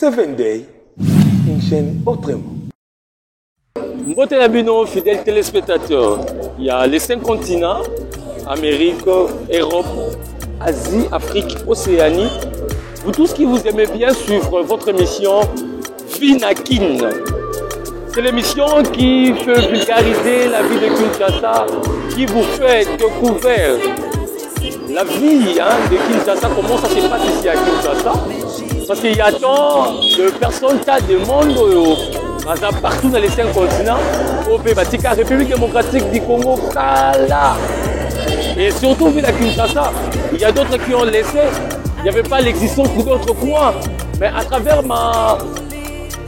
7 Day, une chaîne autrement. Mbote Yabino, fidèles téléspectateurs, il y a les 5 continents, Amérique, Europe, Asie, Afrique, Océanie. Vous tous qui vous aimez bien suivre votre émission Vinakin. C'est l'émission qui fait vulgariser la vie de Kinshasa, qui vous fait découvrir la vie de Kinshasa, comment ça se passe ici à Kinshasa. Parce qu'il y a tant de personnes, tas de monde partout dans les 5 continents, au Batika, République démocratique du Congo, Kala. Et surtout, vu la Kinshasa, il y a d'autres qui ont laissé, il n'y avait pas l'existence d'autres coins. Mais à travers ma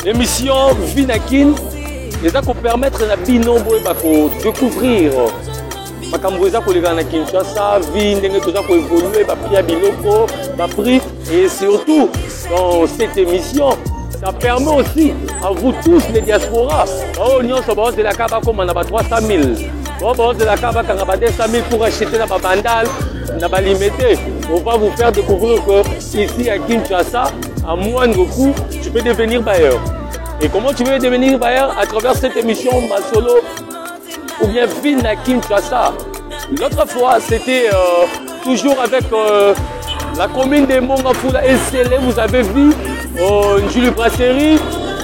émission Vinakin, les gens qui permettent à vie nombreux de découvrir makamboza kolega na Kinshasa, vie ndenge toza ko évoluer ba prix ya biloko, ba prix et surtout dans cette émission ça permet aussi à vous tous les diasporas oh nyonso so ba de la kaba comme na ba 300 000 bon de la kaba kanga ba 200 000 pour acheter na ba bandal na ba limité. On va vous faire découvrir que ici à Kinshasa à moindre coût tu peux devenir bailleur. Et comment tu veux devenir bailleur? À travers cette émission Masolo ou bien Vina Kinshasa. L'autre fois, c'était toujours avec la commune de Mongafula et Sélé. Vous avez vu Julie Brasserie,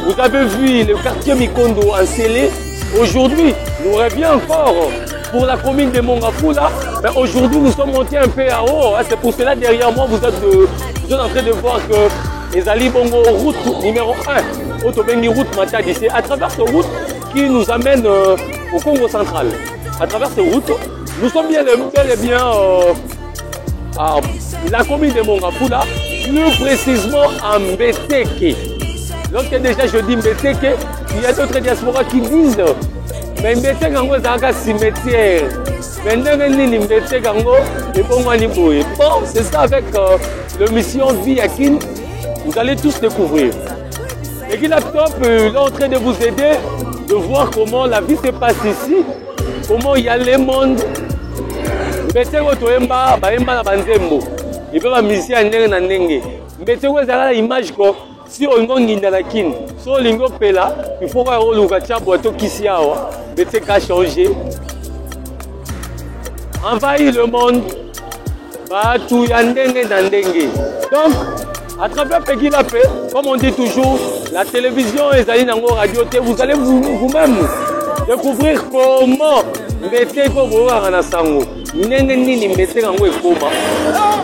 vous avez vu le quartier Mikondo en Sélé. Aujourd'hui, nous reviens encore pour la commune de Mongafula. Mais aujourd'hui, nous sommes montés un peu à haut. C'est pour cela, derrière moi, vous êtes en train de voir que les Ali Bongo, route numéro 1, Otobengi route Matadi, c'est à travers cette route qui nous amène au Congo central. À travers ces routes, nous sommes bien et bien à la commune de Mongafula, plus précisément à Mbeteke. Donc déjà je dis Mbeteke, il y a d'autres diasporas qui disent mais Mbeteke c'est un cimetière. Bon, c'est ça avec l'émission Vinakin, vous allez tous découvrir. Et qui laptop est en train de vous aider de voir comment la vie se passe ici, comment il y a le monde. Mbeteko toyemba bayemba na banzembo. Il peut pas musicien ndenge na ndenge. Mbeteko ezala image ko si olingo nginda na kin. So olingo pela, il faut voir oluka tia boito kisi awa. Mbeteko a changé. Envahir le monde. Batu ya ndenge na ndenge. Donc à travers Peggy Lapé, comme on dit toujours, la télévision et la radio, vous allez vous-même découvrir comment Mbeteko boa na sango. Nene nini Mbeteko ngo ekoma.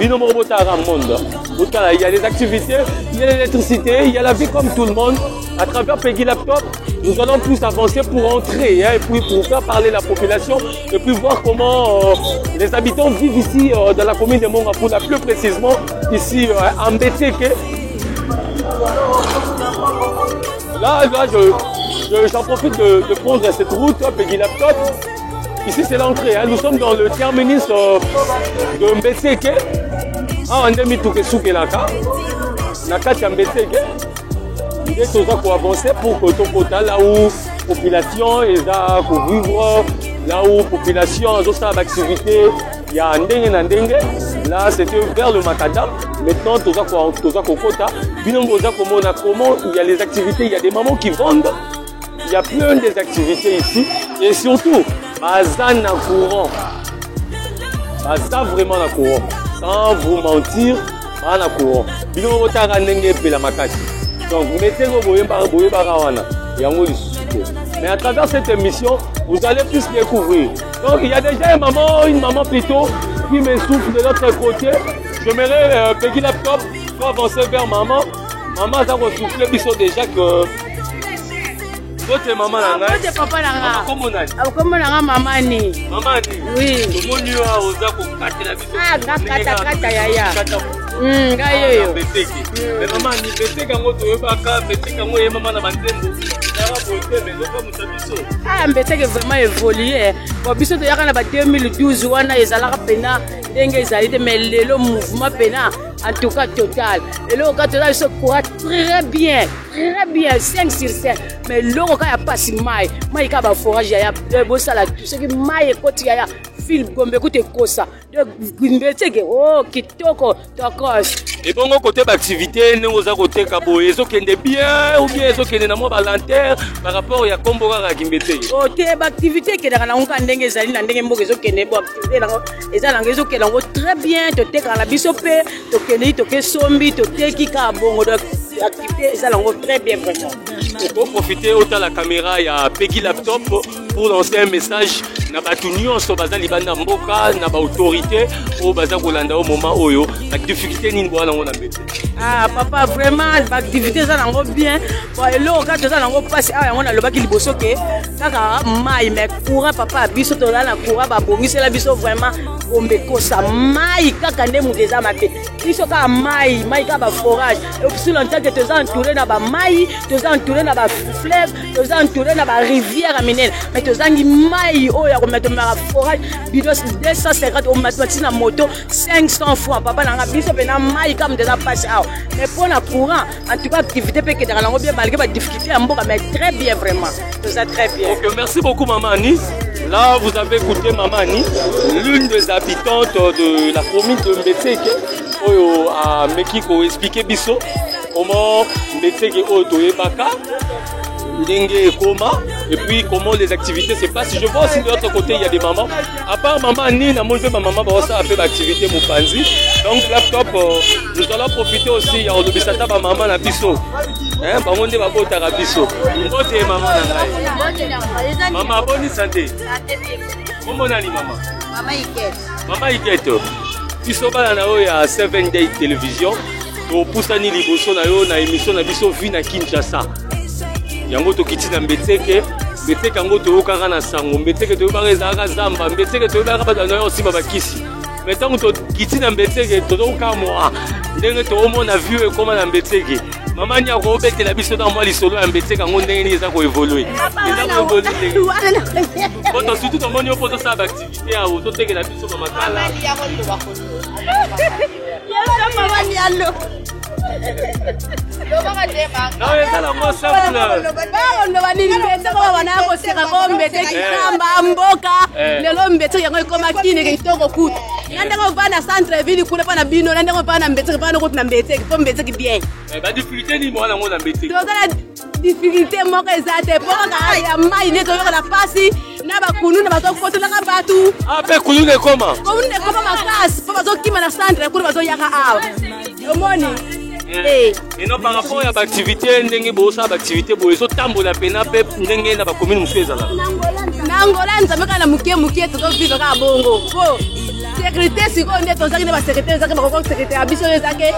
Bino mo botara monde. Il y a les activités, il y a l'électricité, il y a la vie comme tout le monde. À travers Peggy Laptop, nous allons plus avancer pour entrer et puis pour faire parler la population et puis voir comment les habitants vivent ici dans la commune de Mongafula, plus précisément ici à Mbeteke. Là j'en profite de prendre cette route, Peggy Laptop. Ici c'est l'entrée, nous sommes dans le terminus de Mbeteke. On a mis tout ce qui est là. Nakati Mbeteke. L'idée c'est pour avancer pour que ton quota là où la population est là pour vivre, là où la population a d'autres activités, il y a un dengue. Là c'était vers le Macadam. Maintenant tout ça quota. Comment il y a les activités, il y a des mamans qui vendent. Il y a plein des activités ici et surtout bazan na courant. Bazan vraiment na courant. Sans vous mentir, bazan na courant. Bino botara ndenge pela makati. Donc vous mettez vos mais à travers cette émission, vous allez plus découvrir. Donc il y a déjà une maman plutôt qui me souffle de l'autre côté. J'aimerais Peggy Laptop pour avancer vers maman. Maman ça va souffler puisque déjà que votre maman là. Votre papa là. Comment on a maman ni. Maman ni. Oui. Comment tu as osé pour casser la vie. Ah kata yaya. Ngayo. Mais maman ni Mbeteke ngo toyebaka Mbeteke ngo ye maman na banzembo. Ah Mbeteke vraiment évolué. Bon biso to yaka na ba 2012 wana ezalaka pena ndenge ezali mais lelo mouvement pena en tout cas total. Et là quand là se court très bien 5 sur 5 mais là quand il y a pas si mai ka ba forage ya bo sala tout ce qui mai côté ya ville Gombe kote kosa. Mbeteke oh kitoko tokos. Et bon côté d'activité nous aux côté kabo ezo kende bien ou bien ezo kende na mo balanter par rapport ya kombora ka kimbeteke. Côté activité ke na ngonga ndenge ezali na ndenge mboka ezo kende bo activité na eza na ezo kende ngo très bien to teka na biso pe to kende to ke sombi to teki ka bongo donc activité eza na ngo très bien vraiment. Pour profiter autant la caméra ya Peggy Laptop pour lancer un message na batu nyonso baza libanda mboka na ba autorité o baza kolanda au moment oyo la difficulté ni ngwana ngona mbete. Ah papa vraiment l'activité ça nango bien bon elo ka to ça nango passe ah ngona lobaki liboso ke kaka mai mais courant papa biso to na courant ba bongisela biso vraiment Gombe kosa mai kaka nde mudeza mabe biso ka mai ka ba forage et puis longtemps que to ça entouré na ba mai to ça entouré na ba fleuve to ça entouré na ba rivière minene mais to ça ngi mai o ya ko mettre na forage bidos 250 au matematique na moto 500 francs papa na biso pe na mai comme déjà passe ah mais pour la courant en tout cas activité peut que dans bien malgré la difficulté en mboka mais très bien vraiment tout ça très bien. OK, merci beaucoup maman Annie. Là vous avez écouté maman Annie, l'une des habitantes de la commune de Mbetseke oyo a Mekiko expliquer biso comment Mbetseke oyo toyebaka Ndenge Koma et puis comment les activités se passent. Je vois aussi de l'autre côté il y a des mamans. À part maman Nina, moi je ma maman va ça fait l'activité mon panzi. Donc laptop nous allons profiter aussi il y a le bisata ba maman na biso. Hein ba monde ba bota ra biso. Mbote maman na ngai. Maman bonne santé. Comment nani maman? Maman Iketo. Biso bana na o ya 7 Day Television. To pusani liboso na yo na émission na biso vie na Kinshasa. Yango to kiti na Mbetseke yango to okanga na sango Mbetseke to ba ezaka zamba Mbetseke to ba ba na yo simba bakisi mais tant to kiti na Mbetseke to ka moi ndenge to omona view e koma na Mbetseke mama nya ko betela biso na moi lisolo ya Mbetseke yango ndenge ni eza ko évoluer poto surtout to moni poto sa activité ya to tekela biso ba makala non, c'est la moins simple. Difficulté moko ezate poka ya mai ne to na pasi na ba kunu na ba to foto na batu ah pe kunu ne koma makasi pa ba to kima na centre kunu ba to yaka awa omoni et non par rapport à l'activité ndenge bosa activité bozo tambola pena pe ndenge na ba commune museza la nangola nzambe kana mukie to vivre ka bongo po sécurité siko nde to zaki na ba secrétaire zaki ba ko secrétaire abiso zaki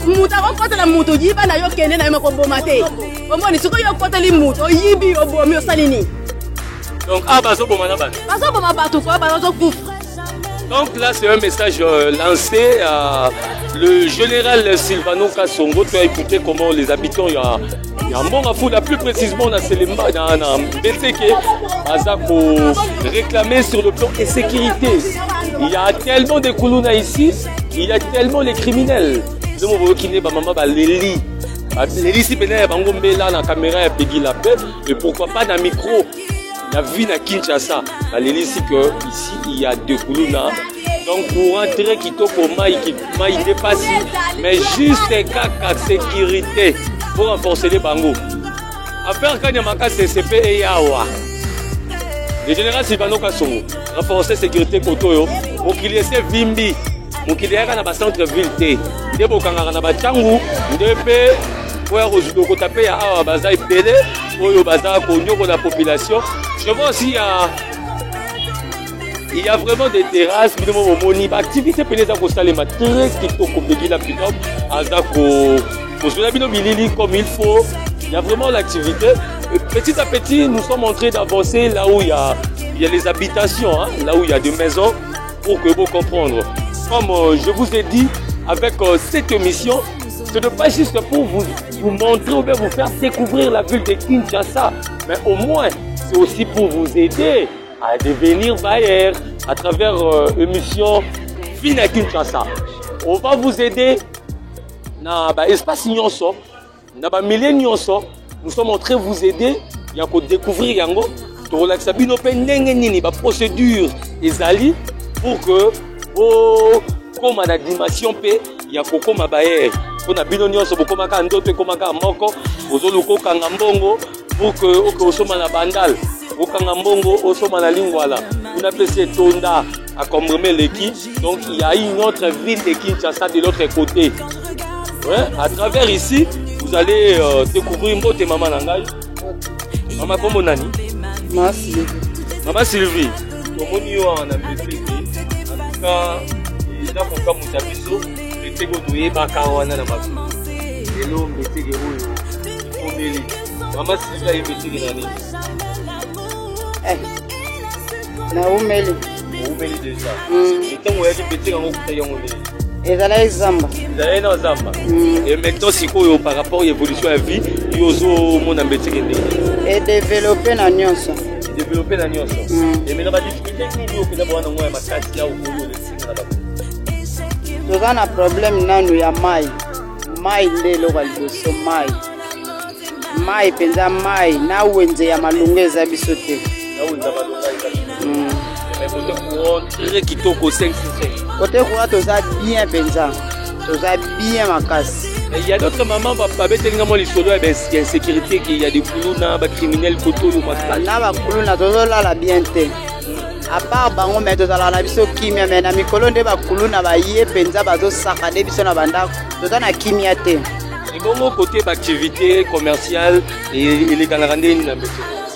muta ko kota na muto yiba na yo kende na yo ko bomate omoni siko yo kota li muto yibi obomi osalini donc bazo bomana batu ko bazo kufra. Donc là c'est un message lancé à le général Silvano Kassongo. Tu as écouté comment les habitants il y a un bon à foutre plus précisément dans Selemba dans Mbetseke Azako réclamé sur le plan de sécurité. Il y a tellement de Kuluna ici, il y a tellement les criminels. Je me vois qui n'est pas maman Leli. Leli si pénère bangombe là la caméra et Peggy Laptop et pourquoi pas dans micro. La vie à Kinshasa, Leli si que ici il y a deux Kuluna. Donc pour rentrer qui pour maï dépasse, mais juste caca sécurité pour renforcer les bangos. Affaire Kanyamaka CCP et Yawa. Le général Silvano Kassongo renforcer sécurité Kotoyo pour qu'il ait ses vimbi, pour qu'il ait un centre-ville. Des bokanga na bachangu, des pe pour résoudre le tapé à Baza et Pelé, pour le bazar pour la population. Je vois aussi il y a vraiment des terrasses, activité très comme il faut. Il y a vraiment l'activité. Petit à petit, nous sommes en train d'avancer là où il y a les habitations, hein, là où il y a des maisons, pour que vous compreniez. Comme je vous ai dit, avec cette émission, ce n'est pas juste pour vous montrer ou bien vous faire découvrir la ville de Kinshasa, mais au moins, c'est aussi pour vous aider à devenir bailleur à travers l'émission Vina Kinshasa. On va vous aider dans l'espace Nyonso, dans le milieu Nyonso. Nous sommes en train de vous aider à découvrir Yango. tolakisa bino pe ndenge nini ba procédure ezali pour que koma na dimension pe ya kokoma baer pona bino nyonso bokomaka ndoto ekomaka moko ozoluka okanga mbongo pour que osoma na bandal okanga mbongo osoma na lingwala una pese tonda à comprimer l'équipe. Donc il y a une autre ville de Kinshasa de l'autre côté. Ouais, à travers ici, vous allez découvrir Mbote Maman Nangai. Maman comment nani? Maman Sylvie. Maman Sylvie. Comment nous on a fait? En tout cas, il a pour comme Mutabiso, le tego doué bakawana na basu. Hello Mbete Gerouyo. Omeli. Maman Sylvie est Mbete nani? Na Omeli. Omeli déjà. Et tant on a dit Mbete en okuta yongoli. Et dans les Zamba. Dans Zamba. Et maintenant, si quoi par rapport à l'évolution de la vie, il y a mon ambition. Et développer la nuance. Développer la nuance. Et maintenant, la difficulté, c'est que nous avons un massage là où nous avons un problème là, nous avons maï. Maï, c'est le maï. Maï, penza maï. Na uenze ya malunge za bisote. Na uenze ya malunge. Mais côté courant, très kitoko 5-6. Côté courant, tu as bien penza. Tu as bien ma casse. Il y a d'autres mamans, papa, il y a des insécurité, il y a des coulons, des criminels, koto, ou massage. Là, les coulons, tu as la bienté. À part bango mais tu as la biso kimia mais na mikolo nde ba kuluna ba ye penza bazo saka de biso na banda tu as na kimia te. Et bon côté activité commerciale et les canarandés na biso.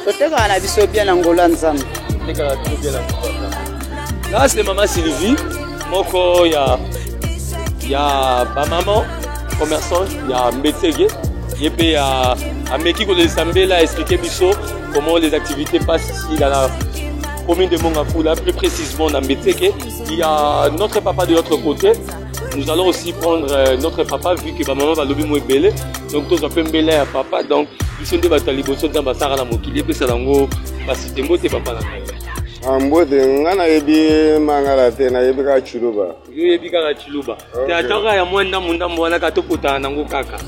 Tu as na biso bien Angola nzambe. Là c'est maman Sylvie, moko ya ba maman commerçant, ya Mbetsege, et puis à Meki ko les Sambela expliquer biso comment les activités passent ici dans la commune de Mongafula, plus précisément dans Mbetsege. Il y a notre papa de l'autre côté. Nous allons aussi prendre notre papa vu que ma maman va lobi mo belé. Donc tous un peu belé à papa. Donc ils sont des batali bosso dans basara na mokili pe salango basite mbote papa na. Mbote ngana yebi mangala te na yebi ka chuluba. Yo yebi ka chuluba. Te atoka ya mwenda munda mwana ka tokota nango kaka.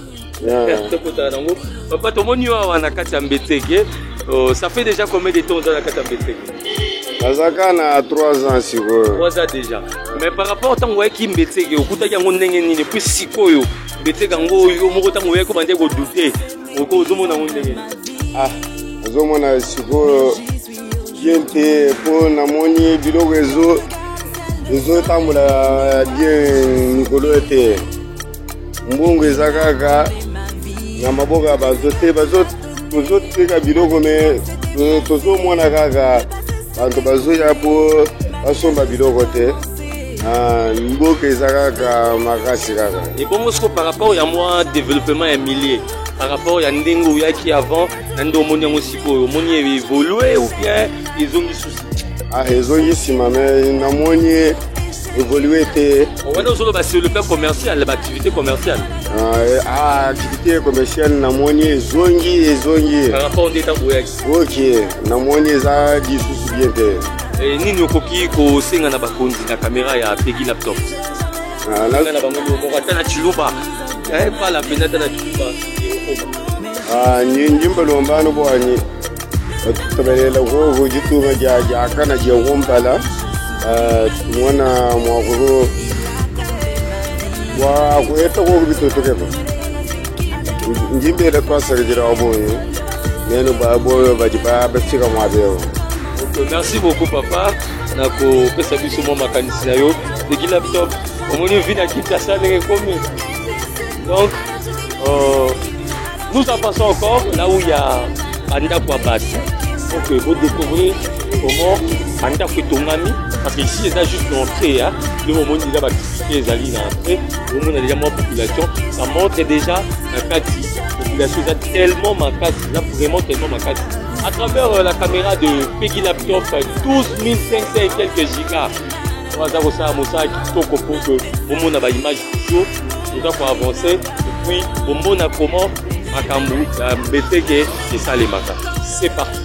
Tokota nango. Papa tomoni wa na kati ya Mbetsege. Ça fait déjà combien de temps dans la kati ya Mbetsege? Azaka na 3 ans siko. 3 ans déjà. Mais par rapport au temps où qui Mbetsege okuta yango ndenge nini puis sikoyo Mbetsege ngo yo moko tango yeko bande ko douter. Oko ozomona ngo ndenge. Ah, ozomona siko gente po na moni biloko ezo tambola bien nikolo ete. Mbungu ezakaka na maboka bazote tozoteka biloko me tozomona kaka bantu bazoya po basomba biloko te mboka eza kaka makasi kaka. Et comment est-ce que par rapport à moi développement est millier par rapport à ndenge oyaki avant na ndo omoni yango sikoyo omoni évoluer ou bien ezongi souci? Ezongi nsima me namoni évoluer te. On va sur le plan commercial, l'activité commerciale. Activité commerciale namoni ezongi. Par rapport au détail oyaki. Ok, namoni eza lisusu bien te. Et nini okoki kosenga na bakonzi na caméra ya Peggy Laptop? Na bango moko na chiluba. Pas la peine na chiluba. Njimba lombano bwani. Tabelela go jitunga ja kana je ngombala. Mwana mwakuru wa kueta ko bitoto keba. Njimbe la kwasa jira oboyo. Neno babo bajiba bafika mwabeo. Merci beaucoup papa. Nako pesa biso mo makanisi na yo. Peggy Laptop. Omoni vina Kinshasa ndenge komi. Donc nous en passons encore là où il y a Anda Kwabasi. Donc vous découvrez comment Anda Kwetongami. Parce qu'ici, c'est juste l'entrée. Le moment où il y a l'activité, les l'entrée, le moment où il y a déjà moins de population, ça montre déjà un quasi. La population est tellement macasse, vraiment tellement macasse. À travers la caméra de Peggy Laptop, 12 500 et quelques gigas. On va voir ça à Moussa qui toque pour que le monde a une image vidéo. Nous allons avancer. Et puis, le monde a comment Makambu, Mbetsege, et ça les macas. C'est parti.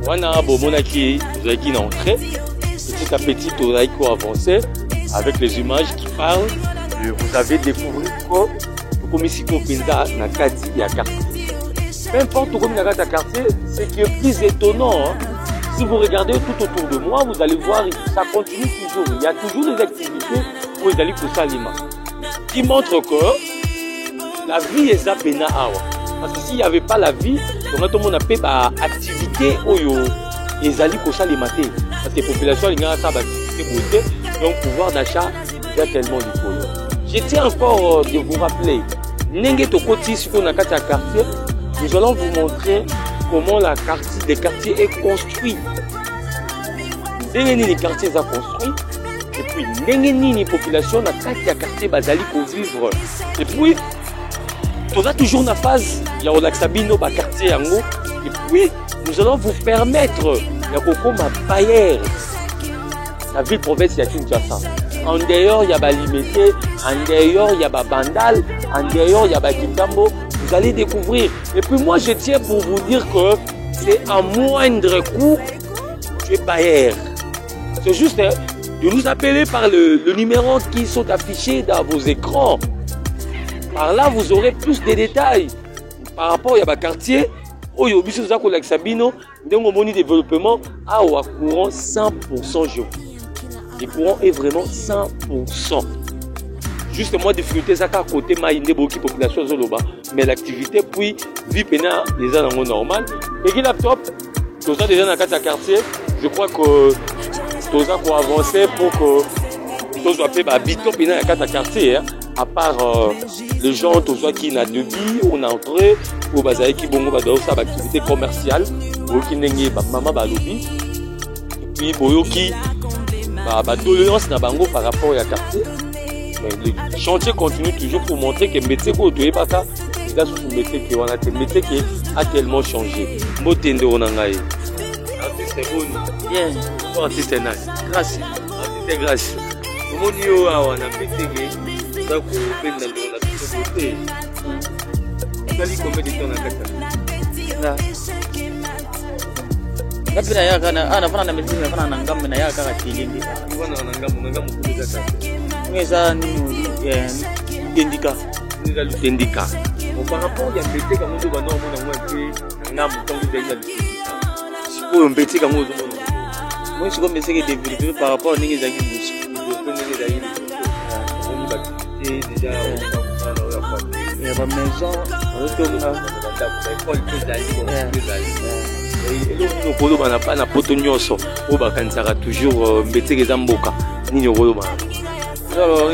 Wana Bomonaki, vous avez qui entré, petit à petit, vous avez avancé avec les images qui parlent. Vous avez découvert que comme ici, Pinda na Kati et à quartier. Peu importe où il y a un quartier, ce qui est plus étonnant, hein, si vous regardez tout autour de moi, vous allez voir, ça continue toujours. Il y a toujours des activités pour les Salima qui montrent que la vie est Zapena Awa. Parce que s'il n'y avait pas la vie, on a tout le monde appelé activité oyo et Zali Kosa les matés. Parce que la population a ça activité, donc pouvoir d'achat il y a tellement de choses. Je tiens encore de vous rappeler, Nenge Tokoti sur le quartier, nous allons vous montrer comment les quartiers est construit. Les quartiers sont construits. Et puis, les populations dans le quartier Bazali pour vivre. Et puis, tu as toujours une phase, il y a un quartier en haut. Et puis, nous allons vous permettre de Bayer, la ville-province de Kinshasa. En dehors, il y a Limité, en dehors, il y a Bandal, en dehors, il y a Kitambo. Vous allez découvrir. Et puis, moi, je tiens pour vous dire que c'est à moindre coût que Bayer. C'est juste de nous appeler par le numéro qui sont affichés dans vos écrans. Par là, vous aurez plus de détails par rapport à quartier. Oyo biso za ko Sabino, ndenge moni développement a au courant 100% je. Le courant est vraiment 100%. Juste moi difficulté ça à côté maïndé beaucoup population zoloba, mais l'activité puis vie pena les gens en normal. Et qui laptop, tout ça déjà dans le quartier, je crois que tout ça pour avancer pour que tout soit fait bito pena dans le quartier. À part les gens tout ça qui n'a de vie, on a entré pour basaï qui bongo ba ça activité commerciale, pour qui n'engue ba maman ba lobby, et puis boyo qui ba tolérance na bango par rapport à quartier. Mais le chantier continue toujours pour montrer que métier ko to ebaka, c'est sous métier qui on a des métiers qui a tellement changé. Motende onangaye. Artiste bon. Bien. Artiste nice. Grâce. Artiste grâce. Moni yo awana pétégué. Ça pour peine dans la société. Kali combien de temps na kata? Na pina ya kana ana fana na medicine na fana na ngamu na ya kaka kilindi. Wana na ngamu kuza kata. Ngeza ni tendika. Ni la tendika. Par rapport à mbete ka mozo ba no mona mwa ngamu tangu déjà le tendika. Siko mbete ka mozo mona. Moi siko mbese ke développer par rapport à ningi za kibusu. Développer ningi za déjà il y a une maison na poto nyonso o bakanisaka toujours mbeteke eza mboka nini okoloba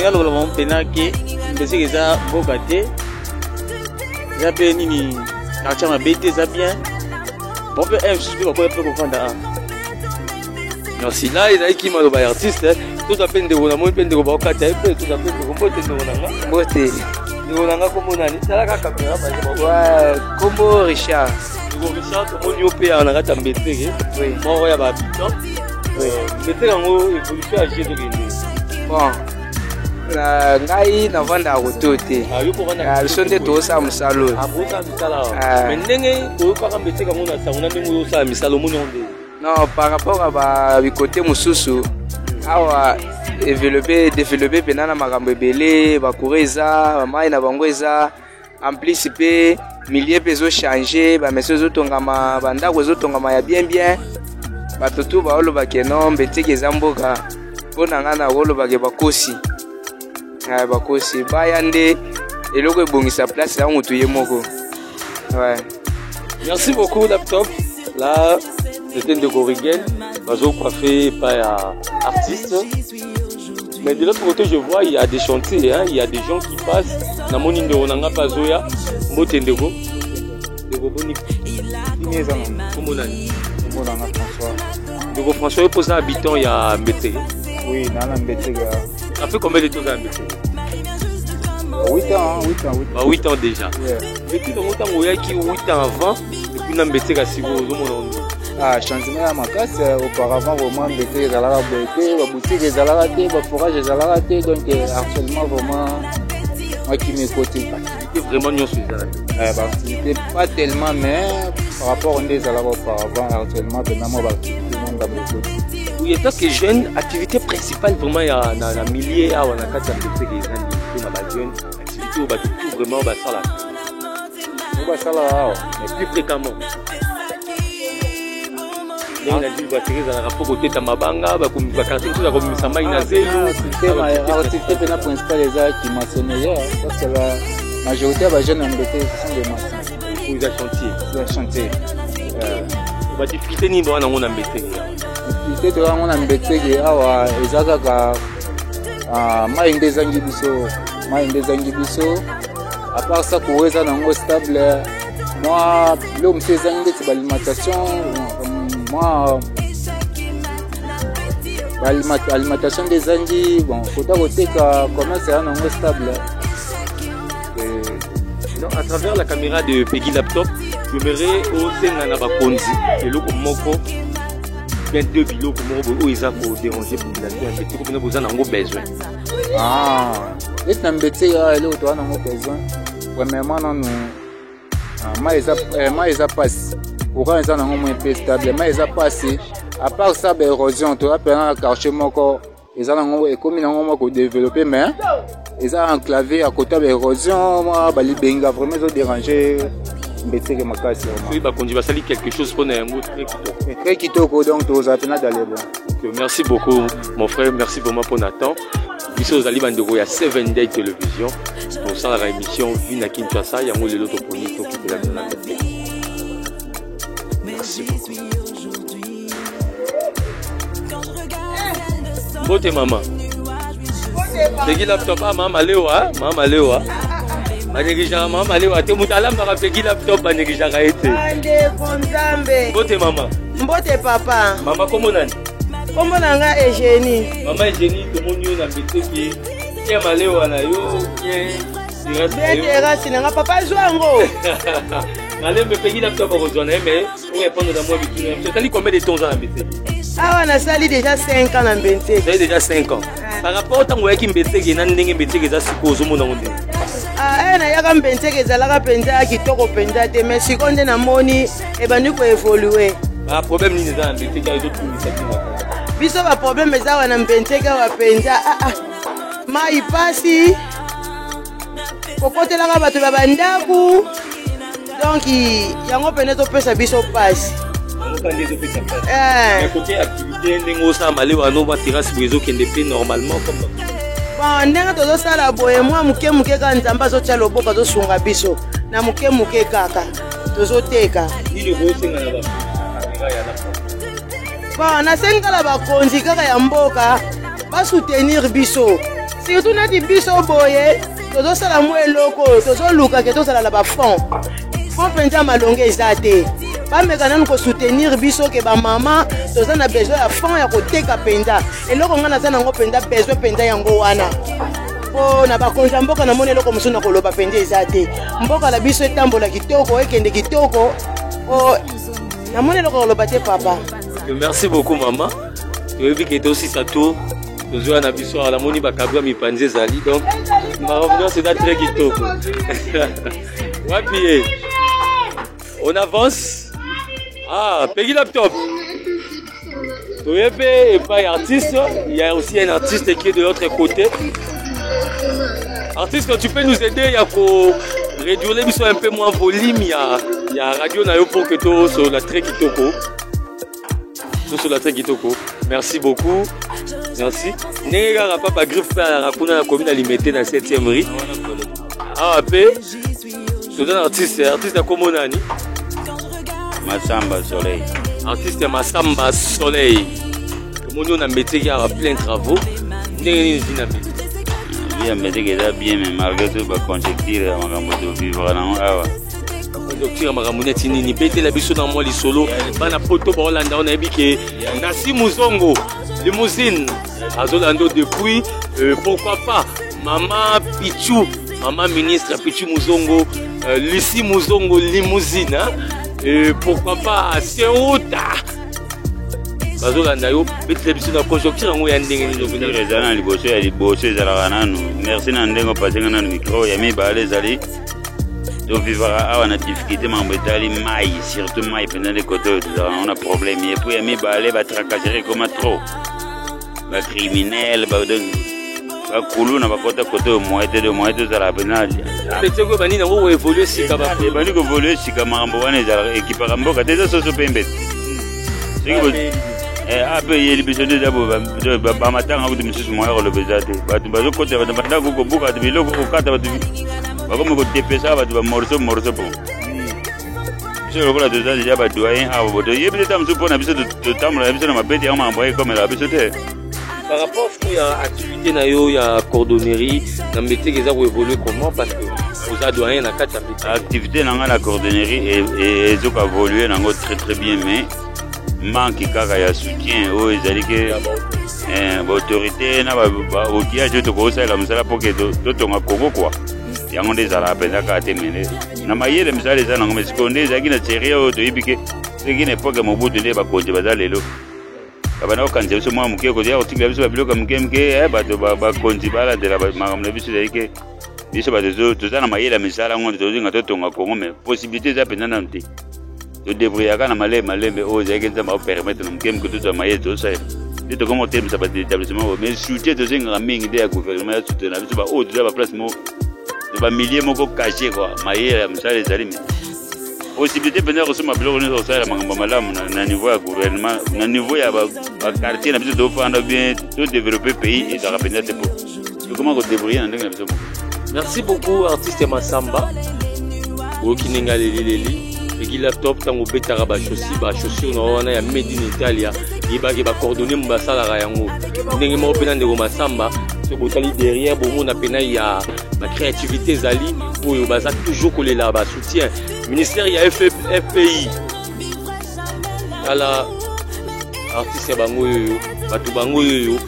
yaloba mpena ke mbeteke eza mboka te eza mpe nini quartier mabe te eza bien bon mpe suspect bakoya mpe kofanda merci là ezalaki maloba ya artiste tout à fait ndeko na moi mpe ndeko bakokata ye mpe tout à fait ndeko mbote ndeko nanga mbote ndeko nanga kombo nani talaka caméra kombo Richard ndeko Richard tomoni yo mpe awa na kati ya mbeteke moko ya bahabitant mbeteke yango évolution ya jeu tokende bon ngai navandaka koto te biso nde toosala mosala oyo abosala misala me ndenge oyokaka mbeteke yango na sango na ndenge oyosala misala omoni yango nde non par rapport à bikote mosusu awa développer pena na makambo ebele bakure eza bamai na bango eza en plus mpe milieu mpe ezochange bameso ezotongama bandako ezotongama ya bien bato tu baolobake no mbeteke eza mboka mpo na ngai na olobake bakosi baya nde eloko ebongisa place ya motu ye moko. Merci beaucoup laptop. Là c'était de Gorigel, bazo coiffé par artiste. Mais de l'autre côté, je vois, il y a des chantiers, hein, il y a des gens qui passent. Namoni Ndonanga Pazoya, Mbote Ndego. Ndego Boni. Comment on a dit? Ndego François, pose un habitant, il y a Mbetsege. Oui, Nana Mbetsege. Ça fait combien de temps à Mbetsege? 8 ans, 8 ans. Bah, 8 ans déjà. Yeah. Depuis longtemps, il y a 8 ans avant, depuis que Mbetsege a suivi au monde. Ah, changement à ma casse, auparavant, vraiment, Mbetsege est à la beauté, la boutique est à la raté, le forage est à la raté, donc actuellement, vraiment, moi qui m'écoutais. Vraiment, nous sommes pas tellement, mais par rapport à des alors auparavant, actuellement, maintenant, moi, oui, en tant que jeune, activité principale, vraiment, il y a un millier, on a 4 activités qui sont activité où tout vraiment, ça là. Mais plus fréquemment. On a dit que tu as rapport au tête à Mabanga, comme tu as quartier, tu as comme ça, l'activité principale qui mentionnait, parce que la majorité des jeunes embêtés sont des maçons. Ils ont chantier. On va difficulté ni bon on embêté. Difficulté de on embêté awa ezaka mainde zangi biso. À part ça pour eza nango stable. Moi, le monsieur zangi de l'alimentation. Moi, l'alimentation des Andes, bon, faut côté comment c'est un angle stable. À travers la caméra de Peggy Laptop, je verrai au Sénana Bakonzi et le Moko 22 bilots pour ils ont dérangé pour la vous en avez besoin. Ah, les Nambeti, elle est en besoin. Premièrement, nous, mais ils passé. Pourquoi ils ont moins stable, mais ils ont passé. À part ça, l'érosion, tu as un quartier moko, ils ont comme développé, mais ils ont enclavé à côté de l'érosion, les benga vraiment ils ont dérangé. Oui, on va saluer quelque chose pour nous. Très kitoko, donc tu as d'aller bon. Merci beaucoup, mon frère, merci vraiment pour Nathan. Ici aux Alibans de Roya 7 Day Télévision, pour ça la émission Vina Kinshasa, il y a un autre qui peut la donner. Merci beaucoup. Bote maman. Peggy Laptop, maman Lewa, maman Lewa. Banegija maman Lewa, te mutala mara Peggy Laptop banegija kaete. Ande konzambe. Bote maman. Mbote papa. Maman comment nani? Comment nanga Eugénie? Maman Eugénie, tout le monde yo na beteki. Qui a Lewa na yo, qui nanga papa Zwango. Allez me Peggy Laptop pour rejoindre, mais pour répondre à moi, tu as combien de temps à Mbetsege? Ah, on a sali déjà 5 ans à Mbetsege. Ça fait déjà 5 ans. Par rapport au temps où il y a Mbetsege, il y a Mbetsege qui suppose au monde. Ah, il y a Mbetsege qui a penza qui toko penza te, mais si on a moni, et ben nous pouvons évoluer. Ah, problème ni dans Mbetsege, il y a d'autres initiatives. Biso ba problème mais ça on a Mbetsege wa penza. Ah, ma y passe. Kokote la ba to ba bandaku. Donc, il y a un peu de temps à biso passe. Mais côté activité, on va tirer sur les réseaux qui sont normalement comme bon, ndenge tozosala boye mwa muke kaka nzambe azotia loboko azosunga biso na muke kaka tozoteka bon nasengala bakonzi kaka ya mboka basoutenir biso surtout neti biso boye tozosala mwa eloko tozoluka ke tozala na bafond fond mpenza malonge eza te bameka nanu kosoutenir biso ke bamama toza na besoin ya fond ya koteka mpenza eloko nga naza nango mpenza besoin mpenza yango wana mpo na bakonzi ya mboka namoni eloko mosusu na koloba mpenza eza te mboka na biso etambola kitoko ekende kitoko namoni eloko koloba te papa. Merci beaucoup maman. toyebi ke aussi ça tour tozwa na biso ala moni bakabwa mipanze ezali donc ma revenance c'est très kitoko. Wapi on avance. Ah, Peggy Laptop. Toyebi et pas artiste, il y a aussi un artiste qui est de l'autre côté. Artiste, quand tu peux nous aider, il y a qu'au réduire les un peu moins volume, il y a radio nayo pour que tu sur la très kitoko. Sur la très kitoko. Merci beaucoup. Merci. N'ayez pas griffe à la commune alimentée dans 7e rue. Ah, après, je donne artiste à Komonani. Massamba Soleil. Artiste Massamba Soleil. Mon nom a métier qui a plein de travaux. ndenge nini vie ya mbeteke eza bien mais malgré tout baconjecture ya makambo tovivre nango awa conjecture ya makambo neti nini betela biso na mwa lisolo bana poto baolanda ona yebi ke Nasi Muzongo limousine azolanda depuis pourquoi pas Maman Pichou, Maman ministre Pichou Muzongo, Lucie Muzongo limousine, pourquoi pas Seouta. Bazolanda yo betela biso na conjoncture ngo ya ndenge ni lobi na liboso ya liboso ezalaka nanu merci na ndenge pasenga nanu micro ya mibale ezali to vivra awa na difficulté mambo etali mai surtout mai pendant les côtés on a problème et puis ya mibale batracasserie comme trop ba criminel ba bakulu na bakota côté de moite ezala penali pete ko bani na ngo évoluer sika ba bani ko évoluer sika mambo wana ezala équipe ka mboka teza soso pembe ape yeli biso nde bamatanga kuti misusu moya kolobeza te bato bazokota bato bandako kobuka bato biloko kokata bato bakomi kotepesa bato bamorso po biso lokola toza deja badoyen awa boto yebi te ta mosusu mpona biso totambola biso na mabete yango makambo ekomela biso te. Par rapport à l'activité na yo ya cordonnerie na mbeteke eza koévoluer comment parce que oza doyen na kati ya mbeteke activité nanga na cordonnerie ezoka évoluer nango très bien mais manque kaka ya soutien oyo ezali ke baautorité na baoutillage oyo tokosalela mosala mpo ke totonga kongo kua yango nde ezalaka mpenza kaka te mene na mayele misala eza nango mais sikoyo nde ezalaki na serie oyo toyebi ke soki na epoke mobutu nde bakonzi baza lelo babanda kokanisa biso mwa moke koya kotikela biso babiloko moke bato bakonzi balandela makambo na biso ezali ke biso bato toza na mayele ya misala yango nde tozinga totonga kongo mais possibilité eza mpenza nano te todébrouillaka na malembe oyo ezalaki nzambe akopermettre na moke tozwa mayele tosalela nde tokoma kotelemisa baétablissement oyo mais soutien tozengaka mingi nde ya gouvernement ya soutien na biso baoyo toza baplace moko bamilie moko caché kua mayele ya misala ezali mais possibilité mpenza kosomba biloko nyonso kosalela makambo malamu na niveau ya gouvernement na niveau ya baquartier na biso tofanda bien todéveloppe pays ezalaka mpenza te po tokoma kodébrouille na ndenge na biso moko. Merci beaucoup artiste Massamba oyoki ndenge alelileli eki laptop ntango obetaka bachaussure na wana ya made in Italia yebaki bacordonne mo basalaka yango ndenge moko mpe na ndeko Massamba soki botali derrière bomona mpena ya bacréativité ezali oyo baza toujours kolela basoutien ministère ya FPI tala artiste ya bango oyo bato bango oyo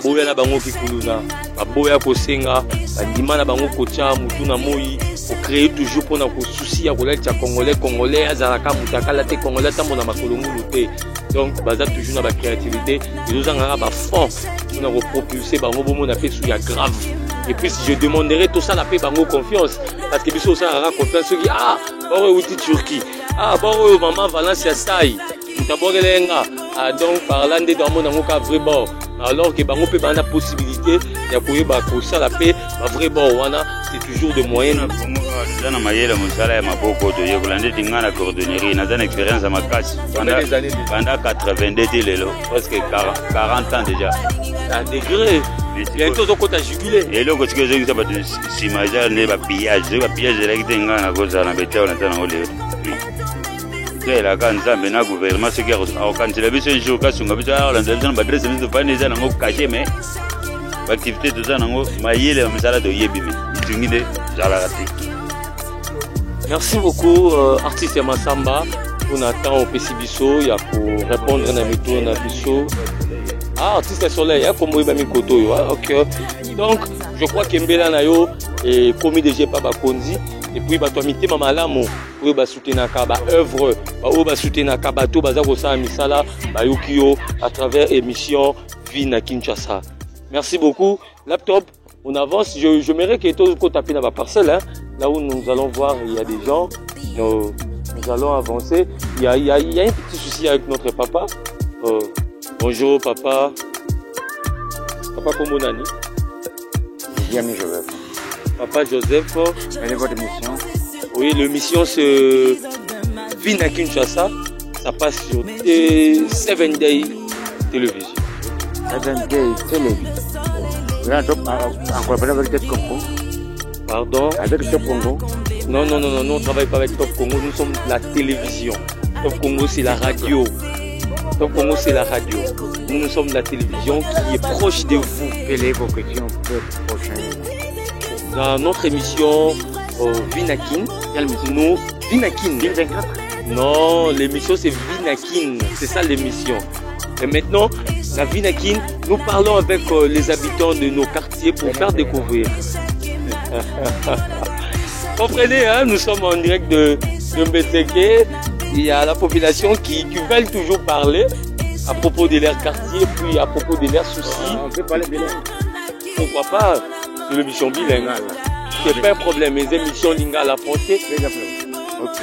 baboya na bango kikuluna baboya kosenga bandima na bango kotya mutu na moi kocrée toujours mpona kosusi ya kolatisa congolais azalaka mutu akala te congolais atambo na makolo ngulu te donc baza toujours na bacréativité ezozangaka bafond mpona kopropulse bango bomona mpe su ya grave et puis je demanderai tout ça la paix bango confiance parce que biso osalaka confiance soki baro euti Turquie baro maman Valence ya sai mutabokelenga donc parlant nde domona ngo ka vrai bord alors que bango mpe bana possibilité ya koyeba kosala mpe bavrai bord wana c'est toujours de moyen eza na mayele mosala ya maboko toyekola nde tinga na cordonnerie naza na expérience ya makasi banda 82 te lelo presque 40 ans déjà à degré bientôt ozokota jubilé eloko soki ezokisa bato nsima eza nde bapillage soki bapillage elaki te ngai nakozala na betao naza nango lelo elaka nzambe na gouvernement soki akokanisela biso un jour kasunga biso akolandela biso na badresse biso fani eza nango caché mais baactivité toza nango mayele ya misala toyebi me itungi nde ezalaka te. Merci beaucoup artiste Massamba mpona temps opesi biso ya korépondre na mitour na biso. Artiste Soleil akomoyeba mikoto oyo ok donc je crois que mbela na yo ekomi déjà pa bakonzi et puis bato ya mitema malamu oyo basoutenaka baœuvre oyo basoutenaka bato baza kosala misala bayoki yo à travers émission Vie na Kinshasa. Merci beaucoup. Laptop, on avance. Je mérite que tout le taper dans la parcelle. Hein. Là où nous allons voir, il y a des gens. Nous allons avancer. Il y a un petit souci avec notre papa. Bonjour papa. Papa Komonani. Bien Joseph. Papa Joseph. Quelle est votre mission? Oui, l'émission c'est Vie na Kinshasa. Ça passe sur 7 Day Télévision. 7 Day Télévision. Encore avec Top Congo. Pardon? Avec Top Congo? Non, on ne travaille pas avec Top Congo, nous sommes la télévision. Top Congo, c'est la radio. Donc Congo, c'est la radio. Nous sommes la télévision qui est proche de vous. Quelle est vos questions prochaines? Dans notre émission Vinakin, nous, Vinakin. 2024? Non, l'émission c'est Vinakin. C'est ça l'émission. Et maintenant, la Vinakin, nous parlons avec les habitants de nos quartiers pour faire découvrir. Comprenez, hein, nous sommes en direct de Mbetseke. Il y a la population qui veulent toujours parler à propos de leur quartier, puis à propos de leurs soucis. On peut parler bilingue. Pourquoi pas sur l'émission bilingue. C'est pas un problème, les émissions lingala à français. Ok.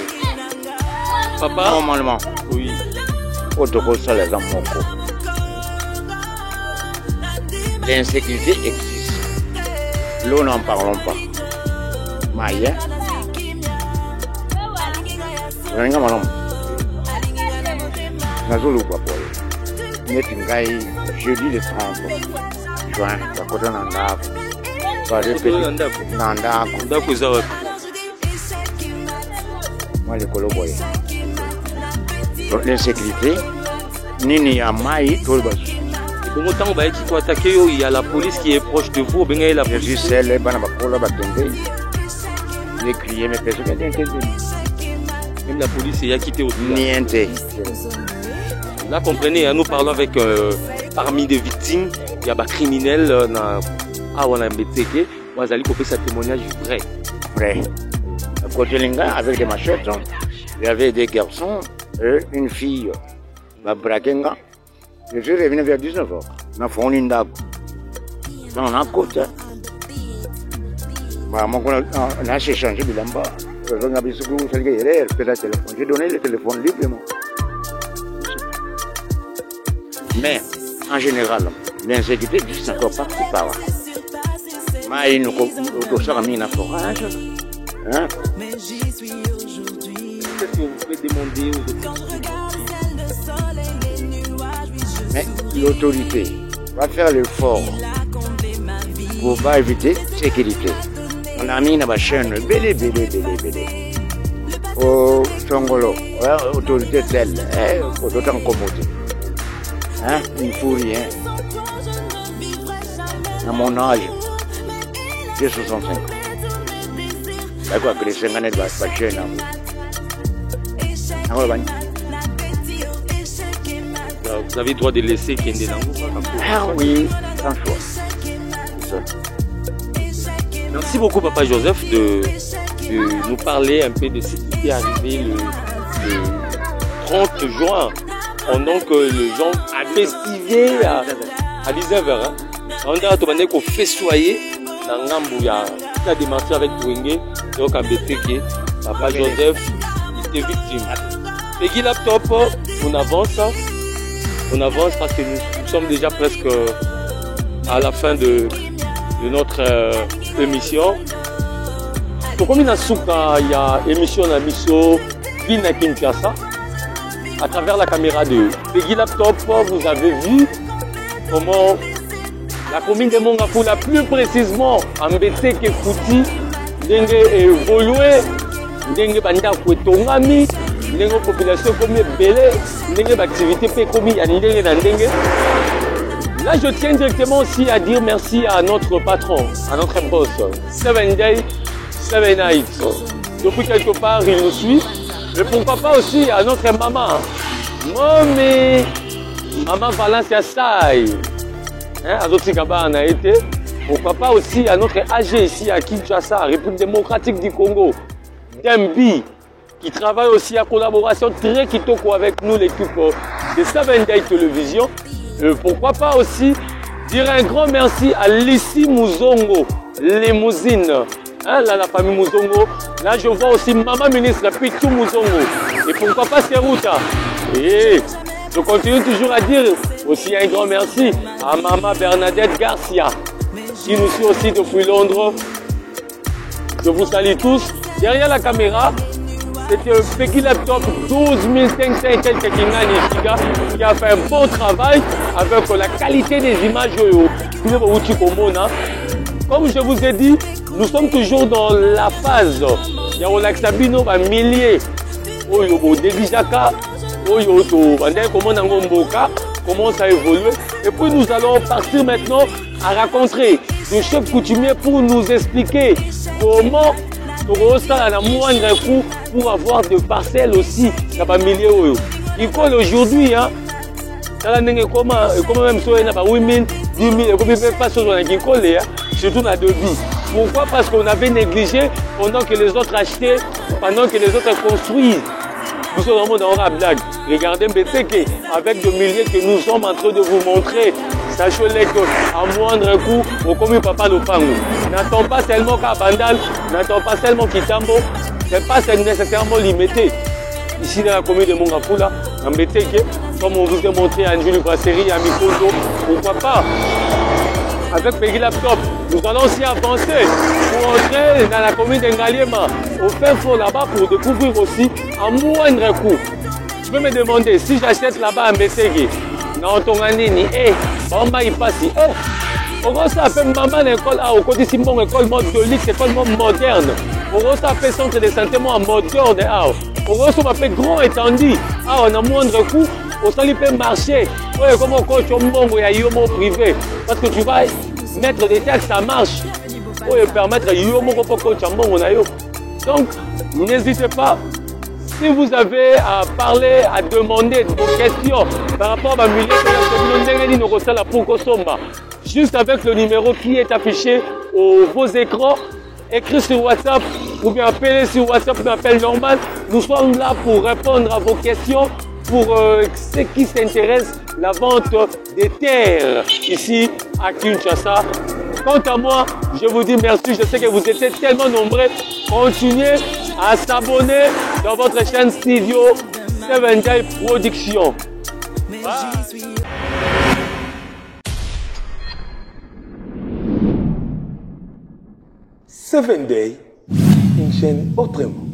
Papa? Normalement. Oui. L'insécurité existe. L'eau, n'en parlons pas. Maïa. Renga malom. Nazulu kwa pole. Neti ngai jeudi le 30 juin bakota na ndako. Ba répéter na ndako. Ndako za wapi? Moi kolo boye. Donc l'insécurité nini ya mai tolbasu. Donc autant on va être qui attaquer, il y a la police qui est proche de vous, ben la police. Je suis celle bana bakola batende. Les crier mes personnes qui étaient même la police est quitté au niente. Là, comprenez, hein, nous parlons avec parmi des victimes, il y a des criminels on a Mbetseke, on a copié ce témoignage vrai. Vrai. À côté Linga, avec des machettes, il y avait des garçons et une fille. Ma brakenga. Je suis revenu vers 19h. On a fait une dame. On a côté. On a échangé de là-bas. J'ai donné le téléphone librement. Mais, en général, l'insécurité existe encore partout par là. Mais nous avons mis un forage. Qu'est-ce que vous pouvez demander aux autorités? Mais l'autorité va faire l'effort pour éviter la sécurité. On a mis une chaîne belé. Au Tongolo, autorité telle, autant commodé. Hein? Il ne faut rien. À mon âge, j'ai 65 ans. D'accord, que les 5 années de la chaîne. Vous avez le droit de laisser Kende Nango. Ah oui, sans choix. Merci beaucoup, Papa Joseph, de nous parler un peu de ce qui est arrivé le 30 juin, pendant que les gens festivaient à 19h. On a demandé qu'on festoyer dans Ngambouya. Il a démenti avec Touenge, donc à Mbetseke. Papa Joseph était victime. Peggy Laptop, on avance parce que nous sommes déjà presque à la fin de notre émission. Comme il y a émission à Misso Vina Kinshasa, à travers la caméra de Peggy Laptop, vous avez vu comment la commune de Mongafula, plus précisément en Mbetseke Fouti, Ndenge évolué, Ndenge Banda Kwetongami, Ndenge population comme Belé, Ndenge activité comme Ndenge na Ndenge. Là, je tiens directement aussi à dire merci à notre patron, à notre boss, 7 Day, 7 Nights. Depuis quelque part, il nous suit. Mais pourquoi pas aussi à notre maman. Non, mais maman Valencia Style. À d'autres on a été. Pourquoi pas aussi à notre AG ici à Kinshasa, République démocratique du Congo, Dembi, qui travaille aussi en collaboration très kitoko avec nous, l'équipe de 7 Day Télévision. Pourquoi pas aussi dire un grand merci à Lissi Mouzongo, Limousine. Là, la famille Mouzongo. Là, je vois aussi Maman Ministre Pitou Mouzongo. Et pourquoi pas Serouta. Et je continue toujours à dire aussi un grand merci à Maman Bernadette Garcia, qui nous suit aussi depuis Londres. Je vous salue tous. Derrière la caméra, c'était Peggy Laptop 12 500 et quelques qui a fait un bon travail avec la qualité des images. Comme je vous ai dit, nous sommes toujours dans la phase. Il y a un millier. comment ça évolue. Et puis nous allons partir maintenant à rencontrer le chef coutumier pour nous expliquer comment ça a la moindre coût pour avoir des parcelles aussi dans le milieu. Il colle aujourd'hui, hein, comment même si on a 8 000, 10 000, et comme pas surtout dans la devis. Pourquoi? Parce qu'on avait négligé pendant que les autres achetaient, pendant que les autres construisent. Nous sommes vraiment dans la blague. Regardez Mbetseke avec des milliers que nous sommes en train de vous montrer. Sachez-les qu'à moindre coût, au commis Papa Lopango. N'attends pas seulement qu'à Bandal, n'attends pas seulement Kitambo, ce n'est pas nécessairement limité. Ici dans la commune de Mongafula, à Mbetseke, comme on vous a montré à Njulu Brasserie, à Mikondo, pourquoi pas? Avec Peggy Laptop, nous allons aussi avancer pour entrer dans la commune d'Engaliema, au fin fond là-bas pour découvrir aussi à moindre coût. Je peux me demander si j'achète là-bas à Mbetseke, dans ton anini, il passe, on s'appelle maman l'école, au côté de mon école catholique, école moderne. On s'appelle centre de santé moderne, on s'appelle grand étendu, on a moindre coût. Au salon peut marcher, comme on coach au monde où il y a yomo privé, parce que tu vas mettre des taxes, ça marche, pour permettre yomo pour coach au monde. Donc, n'hésitez pas, si vous avez à parler, à demander vos questions par rapport à milieu juste avec le numéro qui est affiché aux vos écrans, écrit sur WhatsApp ou bien appelez sur WhatsApp, un appel normal. Nous sommes là pour répondre à vos questions. Pour ceux qui s'intéressent la vente des terres ici à Kinshasa. Quant à moi, je vous dis merci. Je sais que vous étiez tellement nombreux. Continuez à s'abonner dans votre chaîne Studio 7 Day Production. Bye. 7 Day, une chaîne autrement.